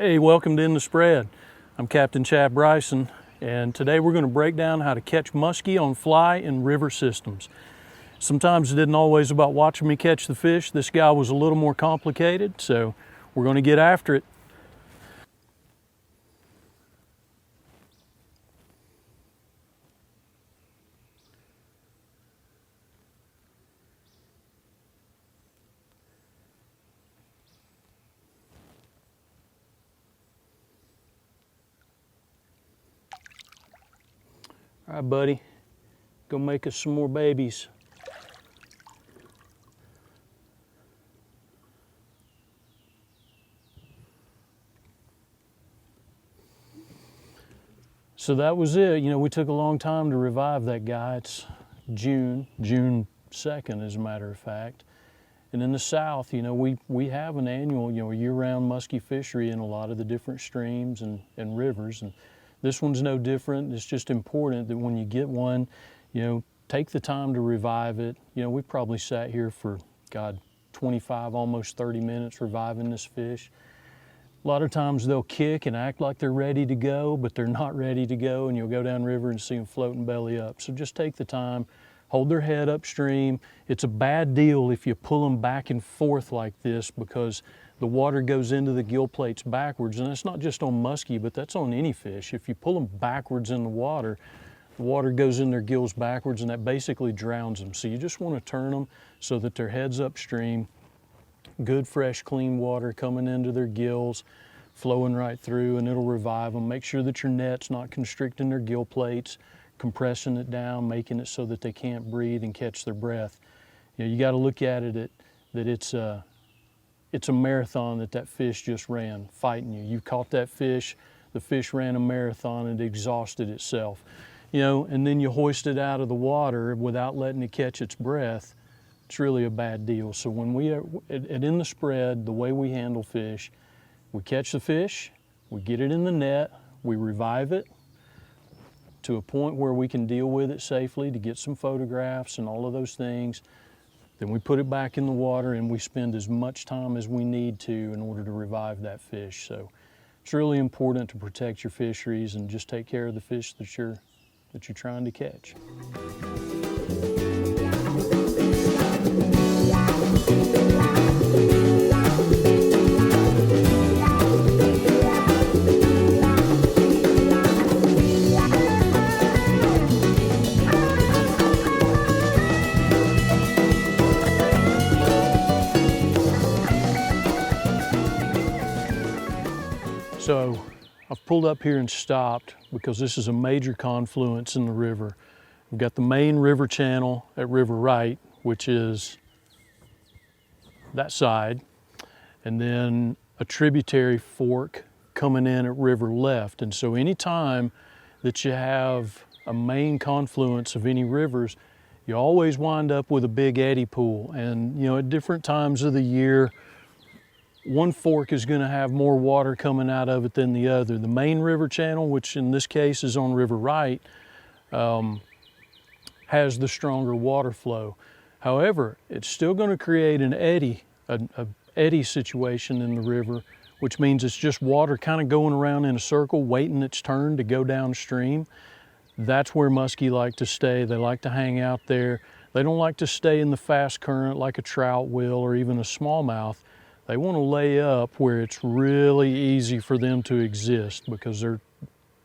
Hey, welcome to In the Spread. I'm Captain Chap Bryson, and today we're going to break down how to catch muskie on fly in river systems. Sometimes it isn't always about watching me catch the fish. This guy was a little more complicated, so we're going to get after it. All right, buddy, go make us some more babies. So that was it. We took a long time to revive that guy. It's June 2nd, as a matter of fact. And in the South, we have an annual, year-round muskie fishery in a lot of the different streams and rivers. And this one's no different. It's just important that when you get one, take the time to revive it. We probably sat here for, 25, almost 30 minutes reviving this fish. A lot of times they'll kick and act like they're ready to go, but they're not ready to go, and you'll go downriver and see them floating belly up. So just take the time, hold their head upstream. It's a bad deal if you pull them back and forth like this, because the water goes into the gill plates backwards, and that's not just on muskie, but that's on any fish. If you pull them backwards in the water goes in their gills backwards, and that basically drowns them. So you just want to turn them so that their head's upstream, good, fresh, clean water coming into their gills, flowing right through, and it'll revive them. Make sure that your net's not constricting their gill plates, compressing it down, making it so that they can't breathe and catch their breath. You got to look at it that it's a marathon that fish just ran, fighting you. You caught that fish, the fish ran a marathon and exhausted itself. And then you hoist it out of the water without letting it catch its breath. It's really a bad deal. So when we are In the Spread, the way we handle fish, we catch the fish, we get it in the net, we revive it to a point where we can deal with it safely to get some photographs and all of those things. Then we put it back in the water, and we spend as much time as we need to in order to revive that fish. So it's really important to protect your fisheries and just take care of the fish that you're trying to catch. So I've pulled up here and stopped because this is a major confluence in the river. We've got the main river channel at River Right, which is that side, and then a tributary fork coming in at River Left. And so anytime that you have a main confluence of any rivers, you always wind up with a big eddy pool. And at different times of the year, one fork is going to have more water coming out of it than the other. The main river channel, which in this case is on River Right, has the stronger water flow. However, it's still going to create an eddy, an eddy situation in the river, which means it's just water kind of going around in a circle, waiting its turn to go downstream. That's where muskie like to stay. They like to hang out there. They don't like to stay in the fast current like a trout will or even a smallmouth. They want to lay up where it's really easy for them to exist, because they're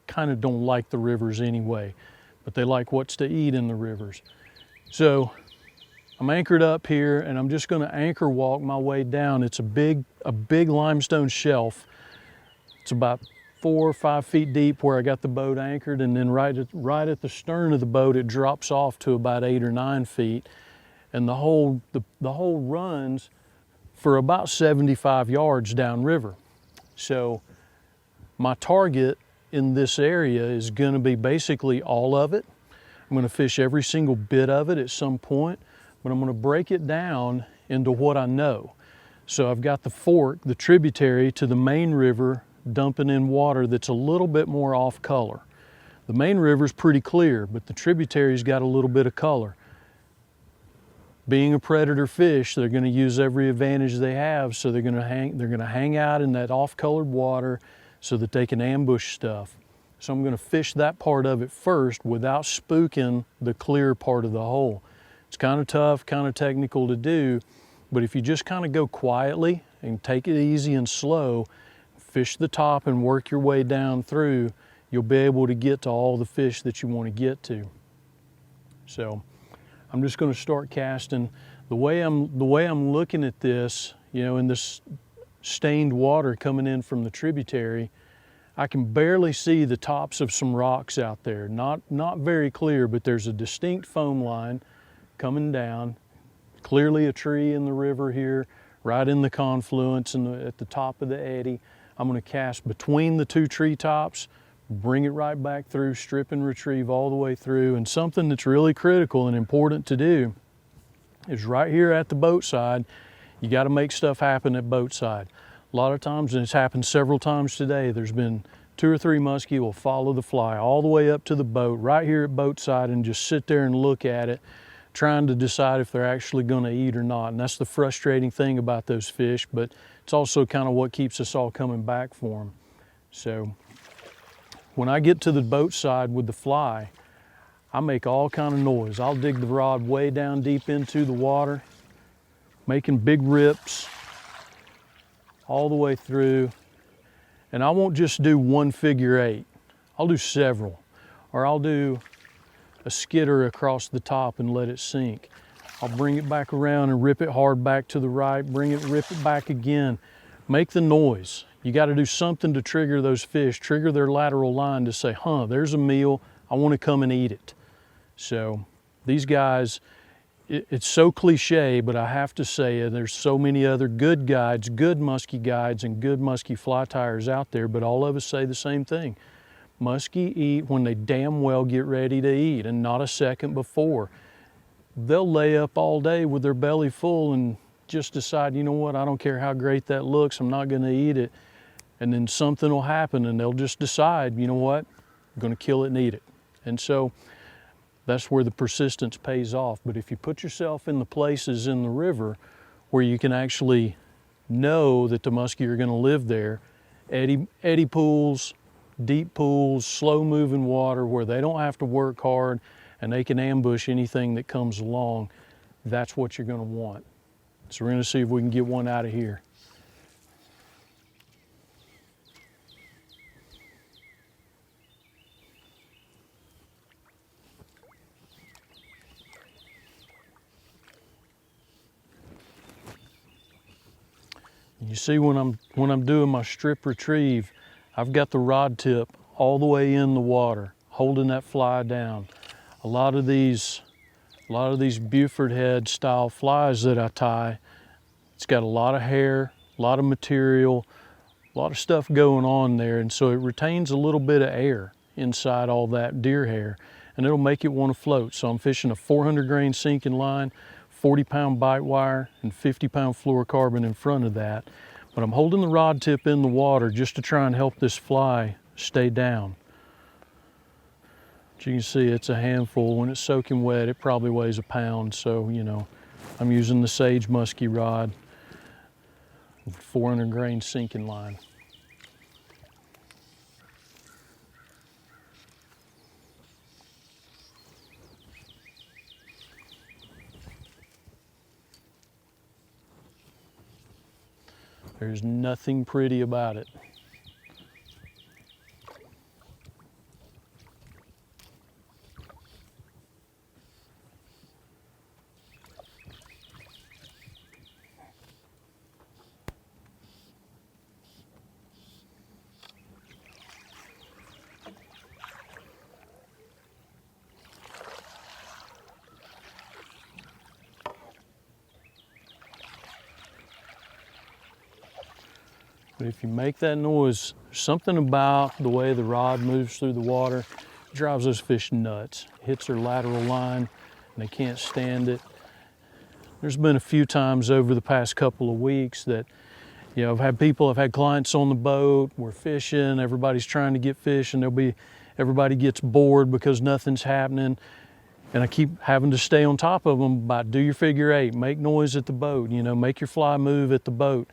kind of don't like the rivers anyway, but they like what's to eat in the rivers. So I'm anchored up here, and I'm just going to anchor walk my way down. It's a big limestone shelf. It's about 4 or 5 feet deep where I got the boat anchored, and then right at the stern of the boat it drops off to about 8 or 9 feet, and the hole runs for about 75 yards downriver. So my target in this area is going to be basically all of it. I'm going to fish every single bit of it at some point, but I'm going to break it down into what I know. So I've got the fork, the tributary to the main river, dumping in water that's a little bit more off color. The main river's pretty clear, but the tributary's got a little bit of color. being a predator fish, they're going to use every advantage they have, so they're going to hang out in that off-colored water so that they can ambush stuff. So I'm going to fish that part of it first without spooking the clear part of the hole. It's kind of tough, kind of technical to do, but if you just kind of go quietly and take it easy and slow, fish the top and work your way down through, you'll be able to get to all the fish that you want to get to. So I'm just going to start casting. The way I'm looking at this, you know, in this stained water coming in from the tributary, I can barely see the tops of some rocks out there. Not very clear, but there's a distinct foam line coming down. Clearly a tree in the river here, right in the confluence and at the top of the eddy. I'm going to cast between the two treetops, bring it right back through, strip and retrieve all the way through. And something that's really critical and important to do is right here at the boat side, you got to make stuff happen at boat side. A lot of times, and it's happened several times today, there's been 2 or 3 muskie will follow the fly all the way up to the boat right here at boat side and just sit there and look at it, trying to decide if they're actually going to eat or not. And that's the frustrating thing about those fish, but it's also kind of what keeps us all coming back for them. So when I get to the boat side with the fly, I make all kind of noise. I'll dig the rod way down deep into the water, making big rips all the way through. And I won't just do one figure 8. I'll do several, or I'll do a skitter across the top and let it sink. I'll bring it back around and rip it hard back to the right, rip it back again. Make the noise. You got to do something to trigger those fish, trigger their lateral line to say, huh, there's a meal, I want to come and eat it. So these guys, it's so cliche, but I have to say it, there's so many other good guides, good muskie guides and good muskie fly tyers out there, but all of us say the same thing. Muskie eat when they damn well get ready to eat and not a second before. They'll lay up all day with their belly full and just decide, you know what, I don't care how great that looks, I'm not going to eat it. And then something will happen and they'll just decide, you know what, I'm going to kill it and eat it. And so that's where the persistence pays off. But if you put yourself in the places in the river where you can actually know that the muskie are going to live there, eddy pools, deep pools, slow moving water where they don't have to work hard and they can ambush anything that comes along, that's what you're going to want. So we're going to see if we can get one out of here. You see, when I'm doing my strip retrieve, I've got the rod tip all the way in the water, holding that fly down. A lot of these Buford head style flies that I tie, it's got a lot of hair, a lot of material, a lot of stuff going on there, and so it retains a little bit of air inside all that deer hair, and it'll make it want to float. So I'm fishing a 400 grain sinking line, 40-pound bite wire, and 50-pound fluorocarbon in front of that. But I'm holding the rod tip in the water just to try and help this fly stay down. As you can see, it's a handful. When it's soaking wet, it probably weighs a pound. So, you know, I'm using the Sage musky rod, 400 grain sinking line. There's nothing pretty about it. But if you make that noise, something about the way the rod moves through the water drives those fish nuts. Hits their lateral line and they can't stand it. There's been a few times over the past couple of weeks that, you know, I've had clients on the boat, we're fishing, everybody's trying to get fish, and everybody gets bored because nothing's happening. And I keep having to stay on top of them about do your figure eight, make noise at the boat, you know, make your fly move at the boat.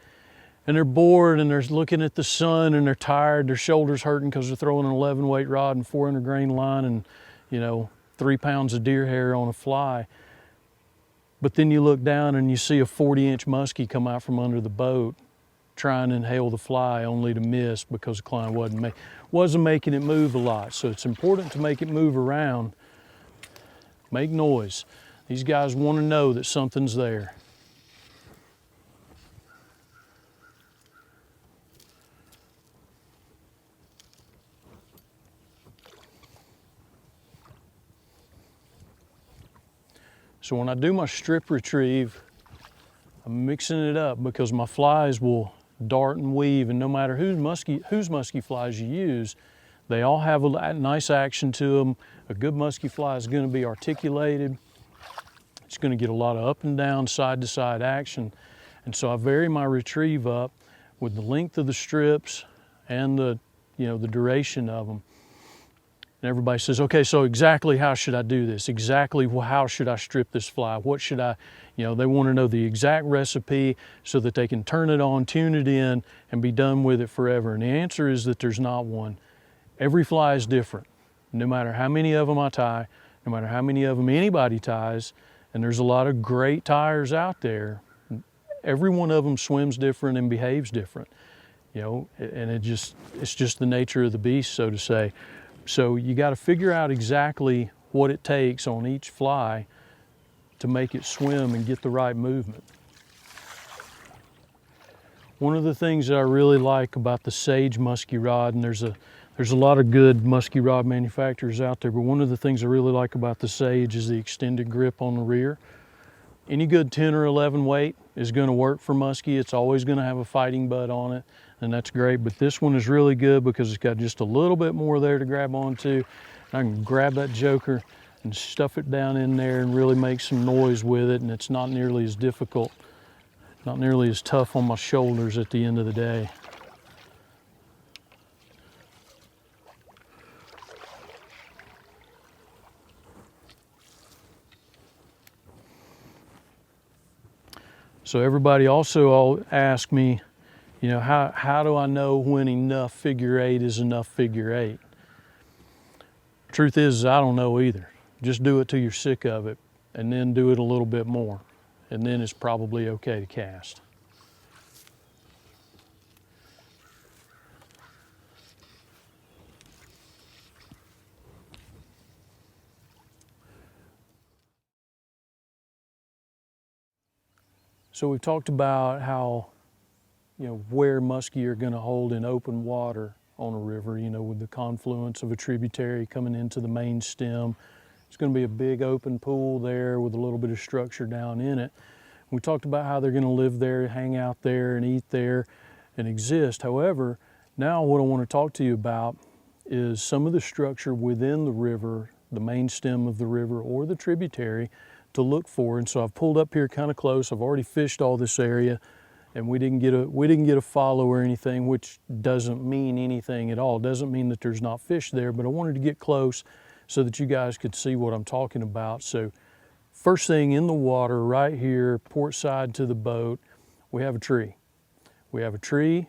And they're bored and they're looking at the sun and they're tired, their shoulders hurting because they're throwing an 11 weight rod and 400 grain line and, you know, 3 pounds of deer hair on a fly. But then you look down and you see a 40-inch muskie come out from under the boat trying to inhale the fly only to miss because the client wasn't making it move a lot. So it's important to make it move around, make noise. These guys want to know that something's there. So when I do my strip retrieve, I'm mixing it up because my flies will dart and weave, and no matter whose musky flies you use, they all have a nice action to them. A good musky fly is going to be articulated. It's going to get a lot of up and down, side to side action. And so I vary my retrieve up with the length of the strips and the duration of them. And everybody says, okay, so exactly how should I do this? Exactly how should I strip this fly? What should I, they want to know the exact recipe so that they can turn it on, tune it in, and be done with it forever. And the answer is that there's not one. Every fly is different. No matter how many of them I tie, no matter how many of them anybody ties, and there's a lot of great tiers out there, every one of them swims different and behaves different. And it's just the nature of the beast, so to say. So you got to figure out exactly what it takes on each fly to make it swim and get the right movement. One of the things that I really like about the Sage musky rod, and there's a lot of good musky rod manufacturers out there, but one of the things I really like about the Sage is the extended grip on the rear. Any good 10 or 11 weight is going to work for musky. It's always going to have a fighting butt on it, and that's great. But this one is really good because it's got just a little bit more there to grab onto. I can grab that joker and stuff it down in there and really make some noise with it, and it's not nearly as difficult, not nearly as tough on my shoulders at the end of the day. So everybody also asked me, how do I know when enough figure eight is enough figure eight? Truth is, I don't know either. Just do it till you're sick of it, and then do it a little bit more, and then it's probably okay to cast. So we've talked about how, where muskie are going to hold in open water on a river, with the confluence of a tributary coming into the main stem. It's going to be a big open pool there with a little bit of structure down in it. We talked about how they're going to live there, hang out there, and eat there, and exist. However, now what I want to talk to you about is some of the structure within the river, the main stem of the river or the tributary, to look for. And so I've pulled up here kind of close. I've already fished all this area, and we didn't get a follow or anything, which doesn't mean anything at all. It doesn't mean that there's not fish there, but I wanted to get close so that you guys could see what I'm talking about. So first thing in the water right here, port side to the boat, we have a tree. We have a tree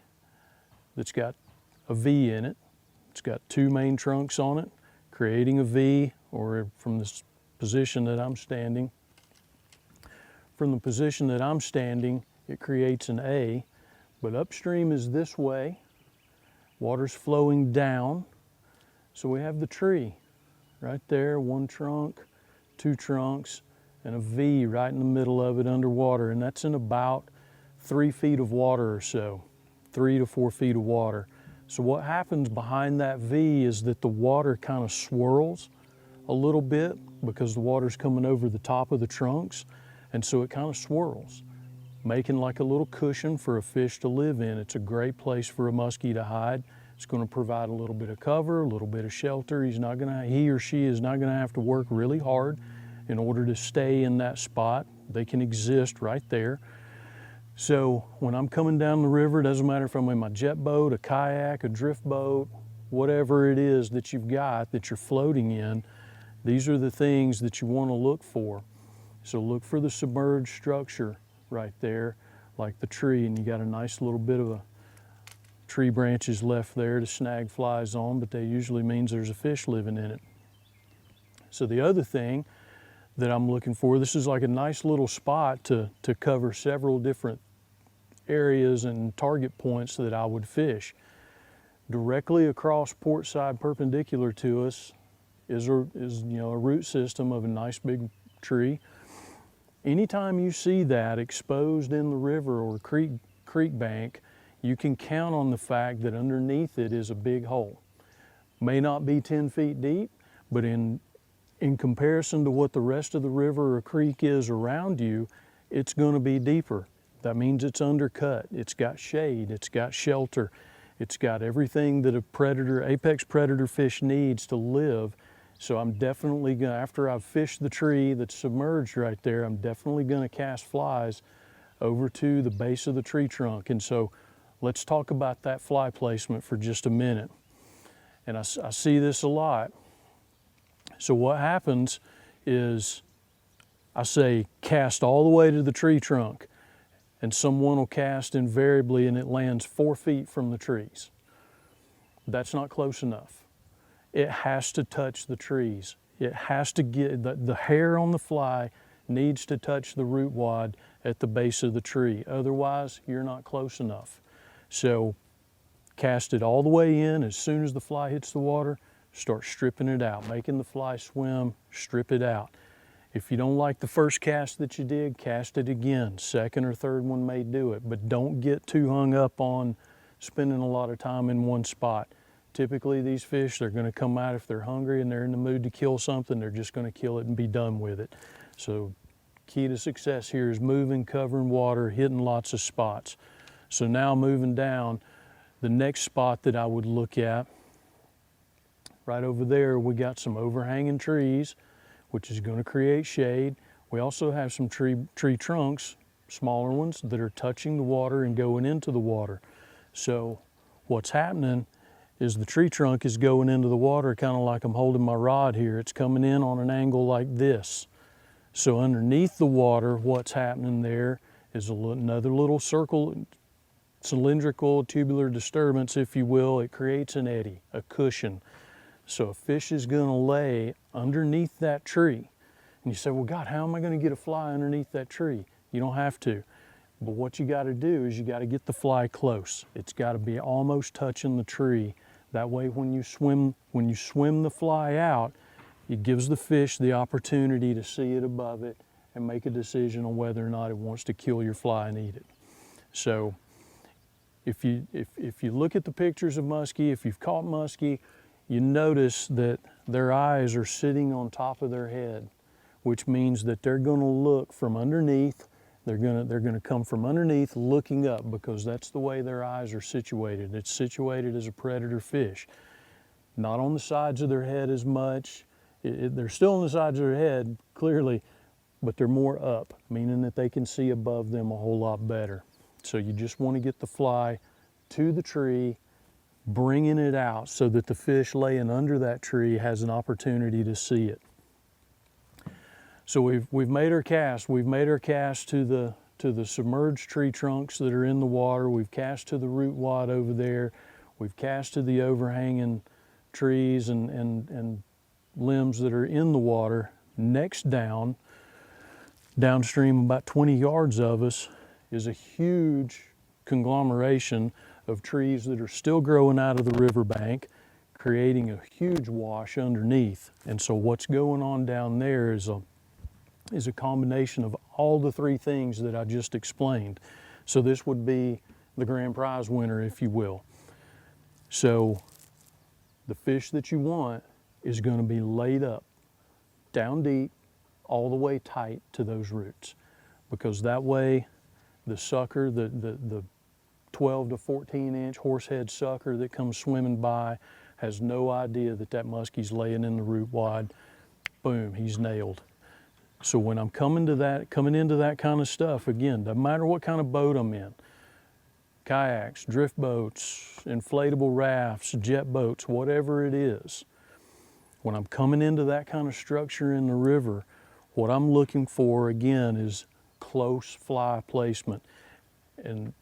that's got a V in it. It's got two main trunks on it, creating a V, or from this position that I'm standing. From the position that I'm standing, it creates an A, but upstream is this way. Water's flowing down. So we have the tree right there, one trunk, two trunks, and a V right in the middle of it underwater, and that's in about 3 feet of water or so, 3 to 4 feet of water. So what happens behind that V is that the water kind of swirls a little bit because the water's coming over the top of the trunks, and so it kind of swirls, making like a little cushion for a fish to live in. It's a great place for a muskie to hide. It's going to provide a little bit of cover, a little bit of shelter. He or she is not going to have to work really hard in order to stay in that spot. They can exist right there. So when I'm coming down the river, it doesn't matter if I'm in my jet boat, a kayak, a drift boat, whatever it is that you've got that you're floating in, These are the things that you want to look for. So look for the submerged structure right there, like the tree, and you got a nice little bit of a tree branches left there to snag flies on, but that usually means there's a fish living in it. So the other thing that I'm looking for, this is like a nice little spot to cover several different areas and target points that I would fish. Directly across port side perpendicular to us is a root system of a nice big tree. Anytime you see that exposed in the river or creek bank, you can count on the fact that underneath it is a big hole. May not be 10 feet deep, but in comparison to what the rest of the river or creek is around you, it's going to be deeper. That means it's undercut, it's got shade, it's got shelter, it's got everything that a apex predator fish needs to live. So I'm definitely going to, after I've fished the tree that's submerged right there, I'm definitely going to cast flies over to the base of the tree trunk. And so let's talk about that fly placement for just a minute. And I see this a lot. So what happens is I say cast all the way to the tree trunk, and someone will cast invariably and it lands 4 feet from the trees. That's not close enough. It has to touch the trees. It has to get, the hair on the fly needs to touch the root wad at the base of the tree. Otherwise, you're not close enough. So cast it all the way in. As soon as the fly hits the water, start stripping it out, making the fly swim, strip it out. If you don't like the first cast that you did, cast it again. Second or third one may do it, but don't get too hung up on spending a lot of time in one spot. Typically these fish, they're going to come out if they're hungry and they're in the mood to kill something, they're just going to kill it and be done with it. So key to success here is moving, covering water, hitting lots of spots. So now moving down, the next spot that I would look at, right over there, we got some overhanging trees, which is going to create shade. We also have some tree trunks, smaller ones, that are touching the water and going into the water. So what's happening is the tree trunk is going into the water kind of like I'm holding my rod here. It's coming in on an angle like this. So underneath the water, what's happening there is another little circle, cylindrical tubular disturbance, if you will. It creates an eddy, a cushion. So a fish is going to lay underneath that tree. And you say, well, God, how am I going to get a fly underneath that tree? You don't have to. But what you got to do is you got to get the fly close. It's got to be almost touching the tree. That way when you swim the fly out, it gives the fish the opportunity to see it above it and make a decision on whether or not it wants to kill your fly and eat it. So if you look at the pictures of muskie, if you've caught muskie, you notice that their eyes are sitting on top of their head, which means that they're going to look from underneath. They're going to come from underneath looking up, because that's the way their eyes are situated. It's situated as a predator fish. Not on the sides of their head as much. They're still on the sides of their head, clearly, but they're more up, meaning that they can see above them a whole lot better. So you just want to get the fly to the tree, bringing it out so that the fish laying under that tree has an opportunity to see it. So we've made our cast. We've made our cast to the submerged tree trunks that are in the water. We've cast to the root wad over there. We've cast to the overhanging trees and limbs that are in the water. Next downstream about 20 yards of us is a huge conglomeration of trees that are still growing out of the riverbank, creating a huge wash underneath. And so what's going on down there is a combination of all the three things that I just explained. So this would be the grand prize winner, if you will. So the fish that you want is going to be laid up down deep, all the way tight to those roots, because that way the sucker, the 12 to 14 inch horsehead sucker that comes swimming by has no idea that that muskie's laying in the root wad. Boom, he's nailed. So when I'm coming into that kind of stuff, again, no matter what kind of boat I'm in, kayaks, drift boats, inflatable rafts, jet boats, whatever it is, when I'm coming into that kind of structure in the river, what I'm looking for again is close fly placement. And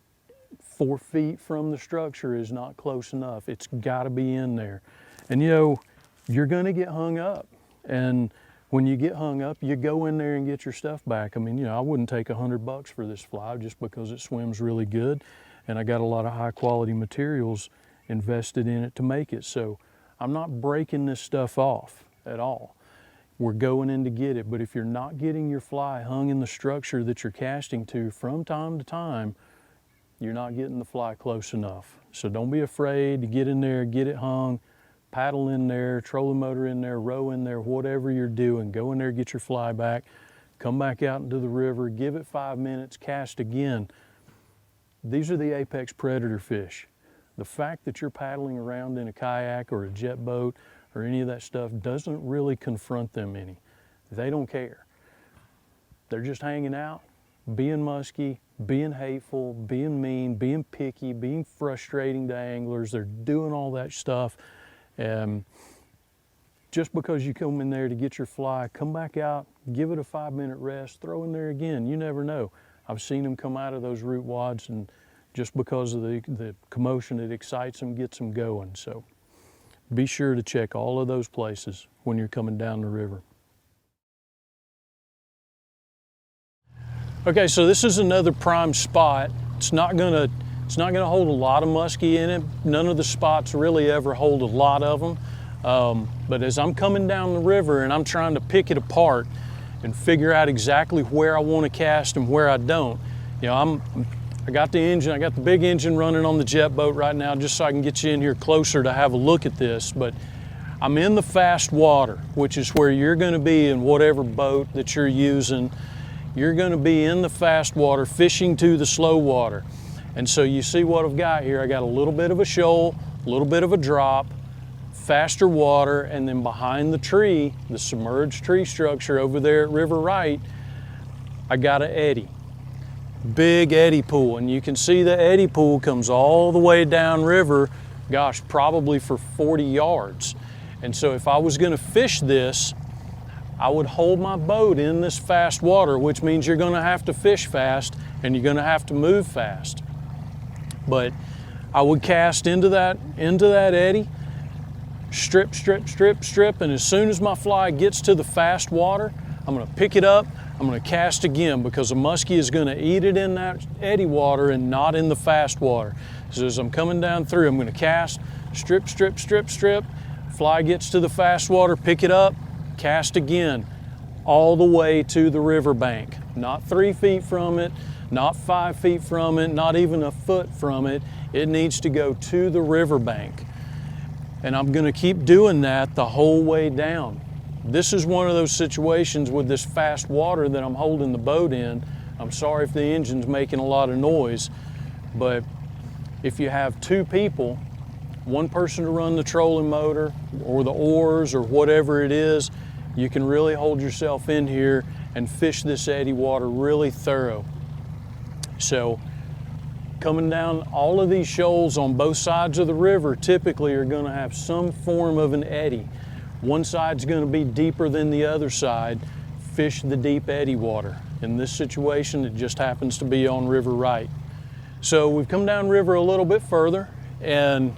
4 feet from the structure is not close enough. It's got to be in there. And you know, you're going to get hung up. And when you get hung up, you go in there and get your stuff back. I mean, you know, I wouldn't take $100 for this fly just because it swims really good. And I got a lot of high quality materials invested in it to make it. So I'm not breaking this stuff off at all. We're going in to get it. But if you're not getting your fly hung in the structure that you're casting to from time to time, you're not getting the fly close enough. So don't be afraid to get in there, get it hung, paddle in there, trolling motor in there, row in there, whatever you're doing. Go in there, get your fly back, come back out into the river, give it 5 minutes, cast again. These are the apex predator fish. The fact that you're paddling around in a kayak or a jet boat or any of that stuff doesn't really confront them any. They don't care. They're just hanging out, being musky, being hateful, being mean, being picky, being frustrating to anglers. They're doing all that stuff. Just because you come in there to get your fly, come back out, give it a 5-minute rest, throw in there again. You never know. I've seen them come out of those root wads, and just because of the commotion, it excites them, gets them going. So be sure to check all of those places when you're coming down the river. Okay, so this is another prime spot. It's not gonna hold a lot of muskie in it. None of the spots really ever hold a lot of them. But as I'm coming down the river and I'm trying to pick it apart and figure out exactly where I want to cast and where I don't, you know, I got the big engine running on the jet boat right now just so I can get you in here closer to have a look at this. But I'm in the fast water, which is where you're going to be in whatever boat that you're using. You're going to be in the fast water fishing to the slow water. And so you see what I've got here. I got a little bit of a shoal, a little bit of a drop, faster water, and then behind the tree, the submerged tree structure over there at River Right, I got an eddy. Big eddy pool, and you can see the eddy pool comes all the way down river, gosh, probably for 40 yards. And so if I was going to fish this, I would hold my boat in this fast water, which means you're going to have to fish fast and you're going to have to move fast. But I would cast into that eddy, strip, strip, strip, strip, and as soon as my fly gets to the fast water, I'm going to pick it up, I'm going to cast again, because a muskie is going to eat it in that eddy water and not in the fast water. So as I'm coming down through, I'm going to cast, strip, strip, strip, strip, fly gets to the fast water, pick it up, cast again, all the way to the riverbank. Not 3 feet from it, not 5 feet from it, not even a foot from it. It needs to go to the riverbank. And I'm going to keep doing that the whole way down. This is one of those situations with this fast water that I'm holding the boat in. I'm sorry if the engine's making a lot of noise, but if you have 2 people, one person to run the trolling motor or the oars or whatever it is, you can really hold yourself in here and fish this eddy water really thorough. So coming down all of these shoals on both sides of the river typically are going to have some form of an eddy. One side's going to be deeper than the other side. Fish the deep eddy water. In this situation, it just happens to be on River Right. So we've come down river a little bit further, and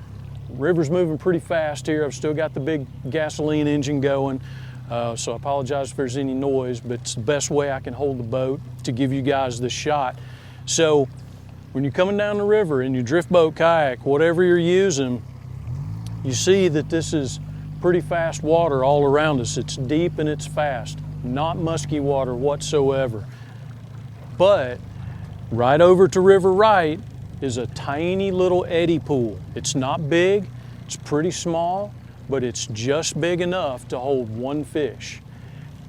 river's moving pretty fast here. I've still got the big gasoline engine going, so I apologize if there's any noise, but it's the best way I can hold the boat to give you guys this shot. So when you're coming down the river in your drift boat, kayak, whatever you're using, you see that this is pretty fast water all around us. It's deep and it's fast, not musky water whatsoever. But right over to River Right is a tiny little eddy pool. It's not big, it's pretty small, but it's just big enough to hold one fish.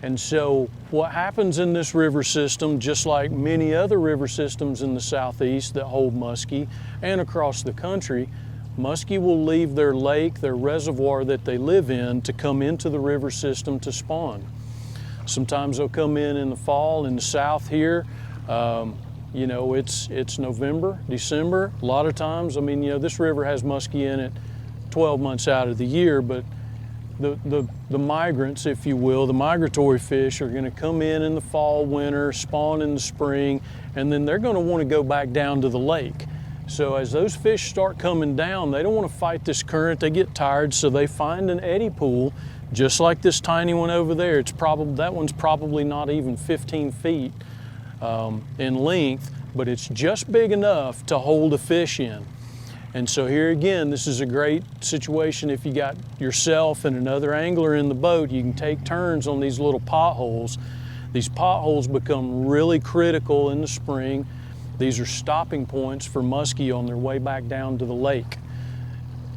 And so what happens in this river system, just like many other river systems in the southeast that hold muskie and across the country, muskie will leave their lake, their reservoir that they live in, to come into the river system to spawn. Sometimes they'll come in the fall in the south here. You know, it's November, December. A lot of times, I mean, you know, this river has muskie in it 12 months out of the year, but the migrants, if you will, the migratory fish are going to come in the fall, winter, spawn in the spring, and then they're going to want to go back down to the lake. So as those fish start coming down, they don't want to fight this current. They get tired, so they find an eddy pool, just like this tiny one over there. That one's probably not even 15 feet in length, but it's just big enough to hold a fish in. And so here again, this is a great situation if you got yourself and another angler in the boat. You can take turns on these little potholes. These potholes become really critical in the spring. These are stopping points for muskie on their way back down to the lake.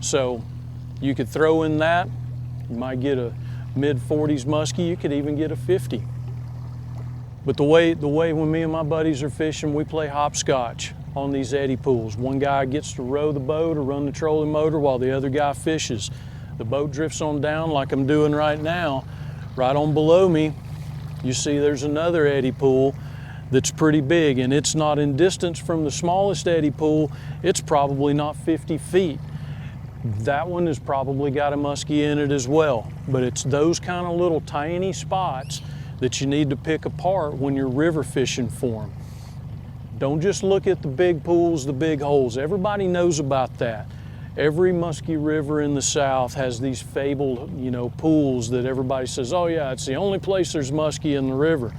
So you could throw in that. You might get a mid-40s muskie. You could even get a 50. But the way when me and my buddies are fishing, we play hopscotch on these eddy pools. One guy gets to row the boat or run the trolling motor while the other guy fishes. The boat drifts on down like I'm doing right now. Right on below me, you see there's another eddy pool that's pretty big, and it's not in distance from the smallest eddy pool. It's probably not 50 feet. That one has probably got a muskie in it as well. But it's those kind of little tiny spots that you need to pick apart when you're river fishing for them. Don't just look at the big pools, the big holes. Everybody knows about that. Every musky river in the South has these fabled, pools that everybody says, oh yeah, it's the only place there's muskie in the river.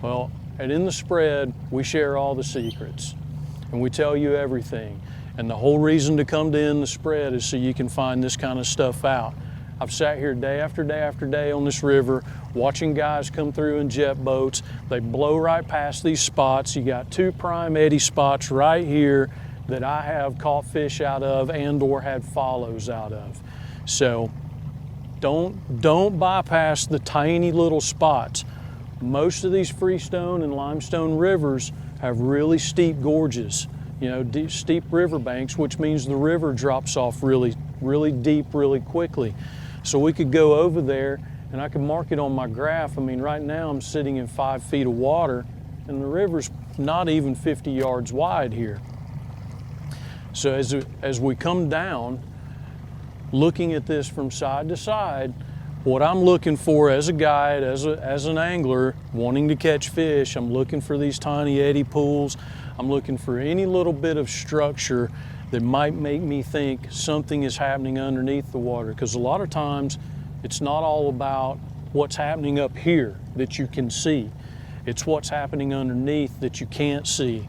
Well, and in the spread, we share all the secrets and we tell you everything. And the whole reason to come to In the Spread is so you can find this kind of stuff out. I've sat here day after day after day on this river watching guys come through in jet boats. They blow right past these spots. You got 2 prime eddy spots right here that I have caught fish out of and or had follows out of. So don't bypass the tiny little spots. Most of these freestone and limestone rivers have really steep gorges, steep river banks, which means the river drops off really deep really quickly. So we could go over there and I could mark it on my graph. I mean, right now I'm sitting in 5 feet of water and the river's not even 50 yards wide here. So as we come down, looking at this from side to side, what I'm looking for as a guide, as an angler wanting to catch fish, I'm looking for these tiny eddy pools. I'm looking for any little bit of structure that might make me think something is happening underneath the water. Because a lot of times it's not all about what's happening up here that you can see. It's what's happening underneath that you can't see.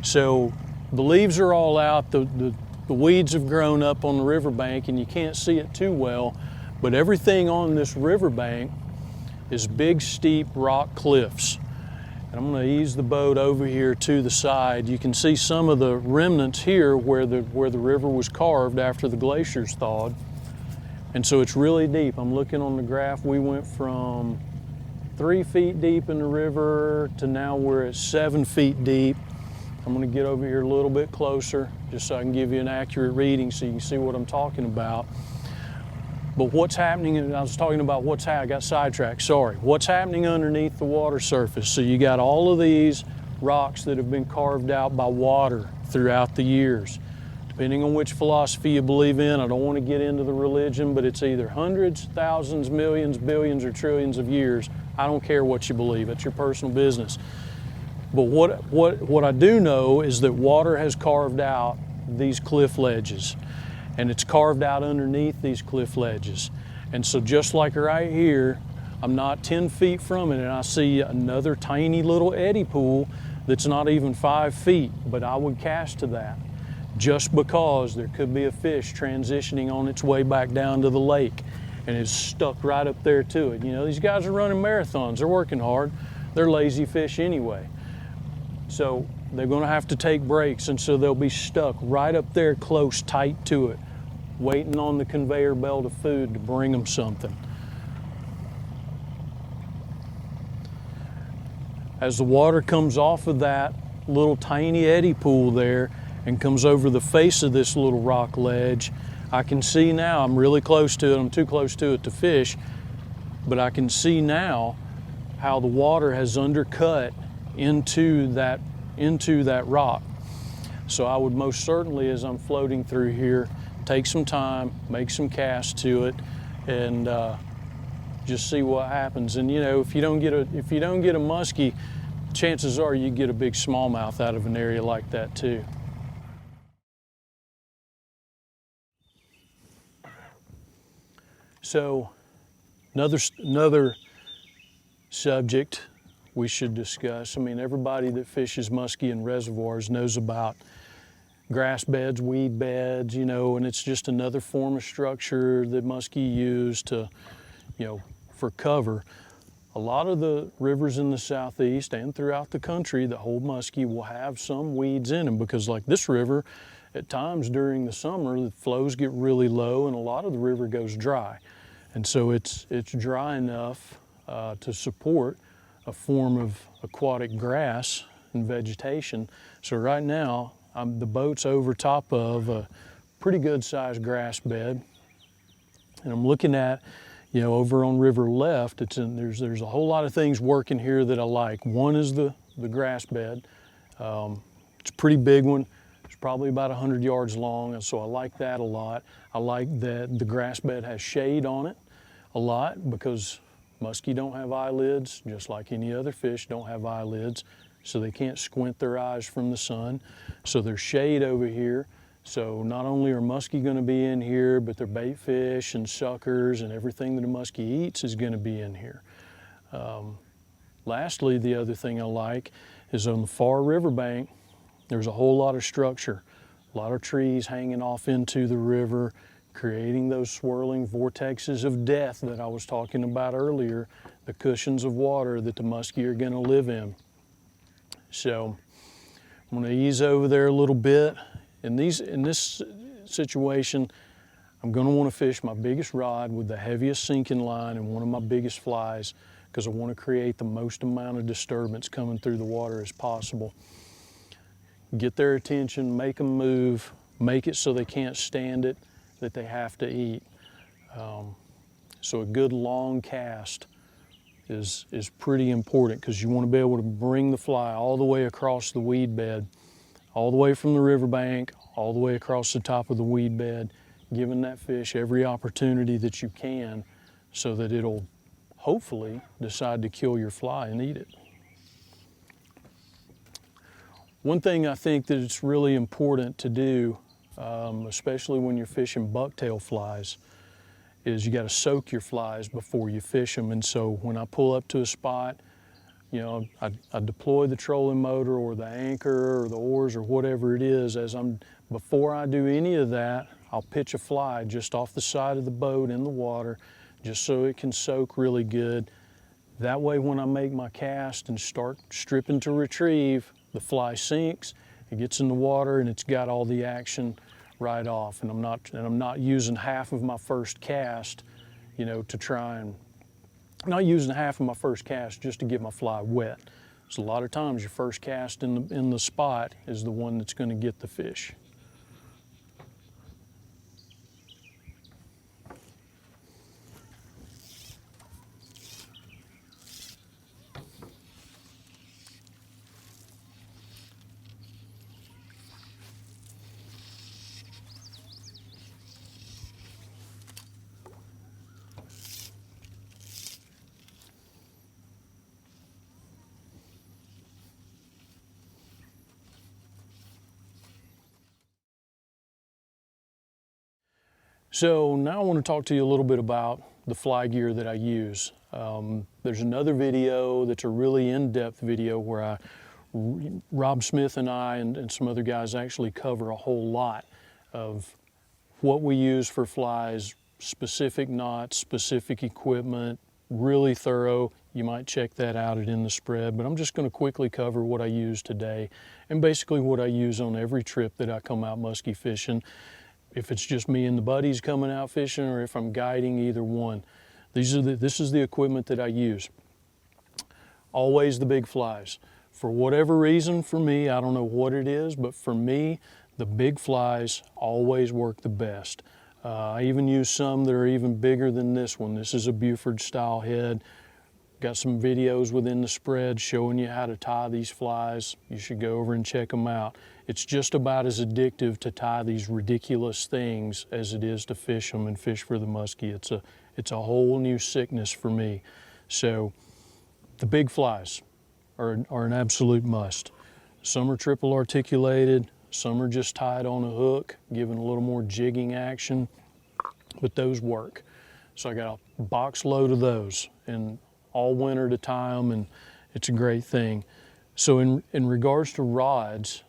So the leaves are all out, the weeds have grown up on the riverbank and you can't see it too well, but everything on this riverbank is big, steep rock cliffs. And I'm going to ease the boat over here to the side. You can see some of the remnants here where the river was carved after the glaciers thawed. And so it's really deep. I'm looking on the graph. We went from 3 feet deep in the river to now we're at 7 feet deep. I'm going to get over here a little bit closer just so I can give you an accurate reading so you can see what I'm talking about. But what's happening, and I was talking about I got sidetracked, sorry. What's happening underneath the water surface? So you got all of these rocks that have been carved out by water throughout the years. Depending on which philosophy you believe in, I don't want to get into the religion, but it's either hundreds, thousands, millions, billions, or trillions of years. I don't care what you believe, it's your personal business. But what I do know is that water has carved out these cliff ledges. And it's carved out underneath these cliff ledges. And so just like right here, I'm not 10 feet from it and I see another tiny little eddy pool that's not even 5 feet, but I would cast to that just because there could be a fish transitioning on its way back down to the lake and it's stuck right up there to it. These guys are running marathons, they're working hard, they're lazy fish anyway. So they're going to have to take breaks, and so they'll be stuck right up there close, tight to it, waiting on the conveyor belt of food to bring them something. As the water comes off of that little tiny eddy pool there and comes over the face of this little rock ledge, I can see now, I'm really close to it, I'm too close to it to fish, but I can see now how the water has undercut into that rock. So I would most certainly, as I'm floating through here, take some time, make some casts to it, and just see what happens. And you know, if you don't get a muskie, chances are you get a big smallmouth out of an area like that too. So another subject we should discuss. I mean, everybody that fishes muskie in reservoirs knows about grass beds, weed beds, you know, and it's just another form of structure that muskie use to, you know, for cover. A lot of the rivers in the southeast and throughout the country that hold muskie will have some weeds in them, because like this river, at times during the summer, the flows get really low and a lot of the river goes dry. And so it's dry enough to support a form of aquatic grass and vegetation. So right now, the boat's over top of a pretty good sized grass bed. And I'm looking at, you know, over on river left, there's a whole lot of things working here that I like. One is the grass bed. It's a pretty big one. It's probably about 100 yards long, and so I like that a lot. I like that the grass bed has shade on it a lot, because muskie don't have eyelids, just like any other fish don't have eyelids, so they can't squint their eyes from the sun. So there's shade over here. So not only are muskie going to be in here, but their bait fish and suckers and everything that a muskie eats is going to be in here. Lastly, the other thing I like is on the far riverbank, there's a whole lot of structure, a lot of trees hanging off into the river, creating those swirling vortexes of death that I was talking about earlier, the cushions of water that the muskie are going to live in. So I'm going to ease over there a little bit. In this situation, I'm going to want to fish my biggest rod with the heaviest sinking line and one of my biggest flies, because I want to create the most amount of disturbance coming through the water as possible. Get their attention, make them move, make it so they can't stand it, that they have to eat. So a good long cast is pretty important, because you want to be able to bring the fly all the way across the weed bed, all the way from the riverbank, all the way across the top of the weed bed, giving that fish every opportunity that you can so that it'll hopefully decide to kill your fly and eat it. One thing I think that it's really important to do, especially when you're fishing bucktail flies, is you got to soak your flies before you fish them. And so when I pull up to a spot, you know, I deploy the trolling motor or the anchor or the oars or whatever it is. Before I do any of that, I'll pitch a fly just off the side of the boat in the water, just so it can soak really good. That way, when I make my cast and start stripping to retrieve, the fly sinks, it gets in the water, and it's got all the action right off. And I'm not using half of my first cast, you know, to try and not using half of my first cast just to get my fly wet. So a lot of times your first cast in the spot is the one that's going to get the fish. So now I want to talk to you a little bit about the fly gear that I use. There's another video that's a really in-depth video where Rob Smith and I and some other guys actually cover a whole lot of what we use for flies, specific knots, specific equipment, really thorough. You might check that out In the Spread, but I'm just going to quickly cover what I use today and basically what I use on every trip that I come out muskie fishing. If it's just me and the buddies coming out fishing, or if I'm guiding, either one. This is the equipment that I use. Always the big flies. For whatever reason, for me, I don't know what it is, but for me, the big flies always work the best. I even use some that are even bigger than this one. This is a Buford style head. Got some videos within the spread showing you how to tie these flies. You should go over and check them out. It's just about as addictive to tie these ridiculous things as it is to fish them and fish for the muskie. it's a whole new sickness for me. So the big flies are an absolute must. Some are triple articulated, some are just tied on a hook, giving a little more jigging action, but those work. So I got a box load of those, and all winter to tie them, and it's a great thing. So in regards to rods,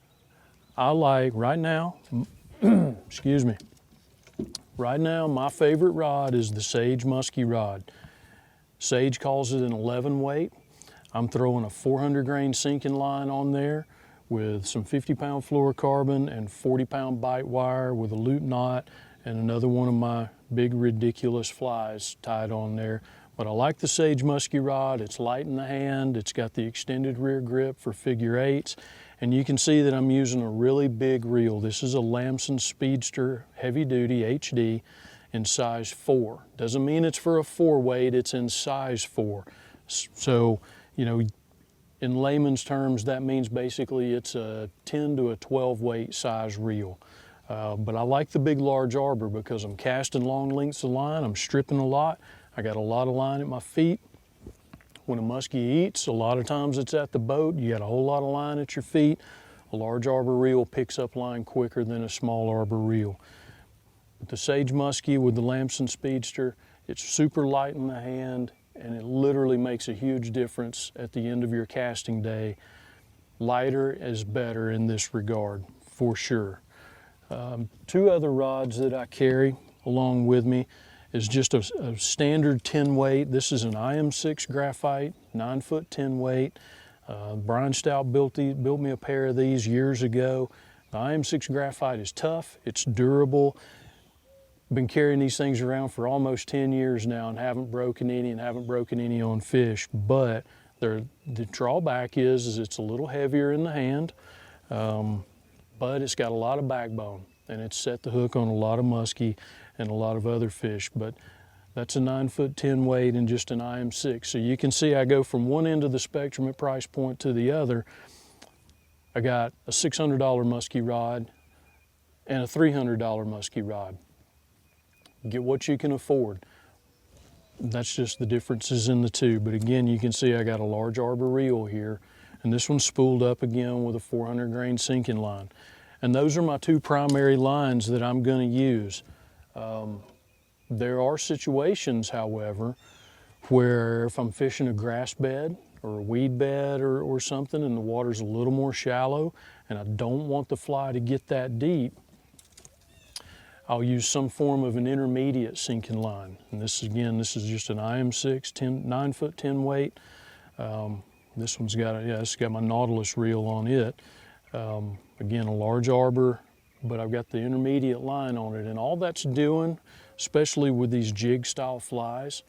I like right now, excuse me, right now my favorite rod is the Sage Musky rod. Sage calls it an 11 weight. I'm throwing a 400 grain sinking line on there with some 50-pound fluorocarbon and 40-pound bite wire with a loop knot and another one of my big ridiculous flies tied on there. But I like the Sage Musky rod. It's light in the hand. It's got the extended rear grip for figure eights. And you can see that I'm using a really big reel. This is a Lamson Speedster Heavy Duty HD in size 4. Doesn't mean it's for a 4 weight, it's in size 4. So, you know, in layman's terms, that means basically it's a 10 to a 12 weight size reel. But I like the big large arbor because I'm casting long lengths of line, I'm stripping a lot, I got a lot of line at my feet. When a muskie eats, a lot of times it's at the boat, you got a whole lot of line at your feet. A large arbor reel picks up line quicker than a small arbor reel. But the Sage Muskie with the Lamson Speedster, it's super light in the hand, and it literally makes a huge difference at the end of your casting day. Lighter is better in this regard, for sure. Two other rods that I carry along with me is just a standard 10 weight. This is an IM6 graphite, 9-foot 10 weight. Brian Stout built me a pair of these years ago. The IM6 graphite is tough, it's durable. Been carrying these things around for almost 10 years now and haven't broken any on fish. But the drawback is it's a little heavier in the hand, but it's got a lot of backbone, and it's set the hook on a lot of muskie and a lot of other fish. But that's a 9-foot 10 weight and just an IM6. So you can see I go from one end of the spectrum at price point to the other. I got a $600 muskie rod and a $300 muskie rod. Get what you can afford. That's just the differences in the two. But again, you can see I got a large arbor reel here, and this one's spooled up again with a 400 grain sinking line. And those are my two primary lines that I'm going to use. There are situations, however, where if I'm fishing a grass bed or a weed bed or something and the water's a little more shallow and I don't want the fly to get that deep, I'll use some form of an intermediate sinking line. And this is just an IM6 9-foot 10 weight. This one's got it's got my Nautilus reel on it. Again, a large arbor, but I've got the intermediate line on it. And all that's doing, especially with these jig style flies,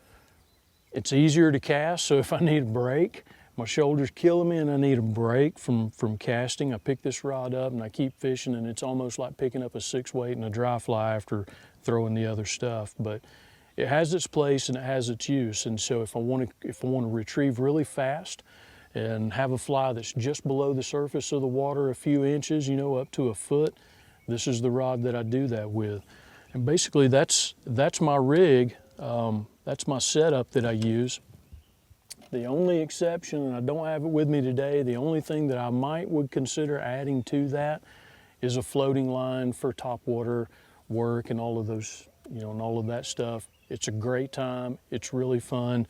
it's easier to cast. So if I need a break, my shoulder's killing me and I need a break from casting, I pick this rod up and I keep fishing, and it's almost like picking up a 6 weight and a dry fly after throwing the other stuff. But it has its place and it has its use. And so if I want to retrieve really fast and have a fly that's just below the surface of the water a few inches, up to a foot, this is the rod that I do that with. And basically that's my rig, that's my setup that I use. The only exception, and I don't have it with me today, the only thing that I would consider adding to that is a floating line for topwater work and all of those, and all of that stuff. It's a great time, it's really fun.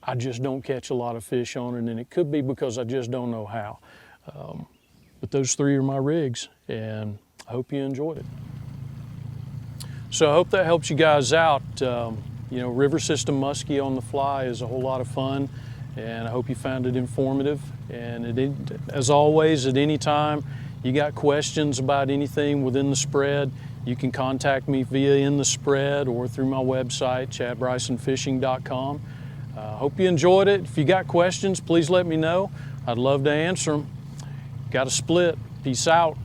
I just don't catch a lot of fish on it, and it could be because I just don't know how. But those three are my rigs, and I hope you enjoyed it. So I hope that helps you guys out. River system muskie on the fly is a whole lot of fun, and I hope you found it informative. And as always, at any time you got questions about anything within the spread, you can contact me via in the spread or through my website, chadbrysonfishing.com. Hope you enjoyed it. If you got questions, please let me know. I'd love to answer them. Got to split. Peace out.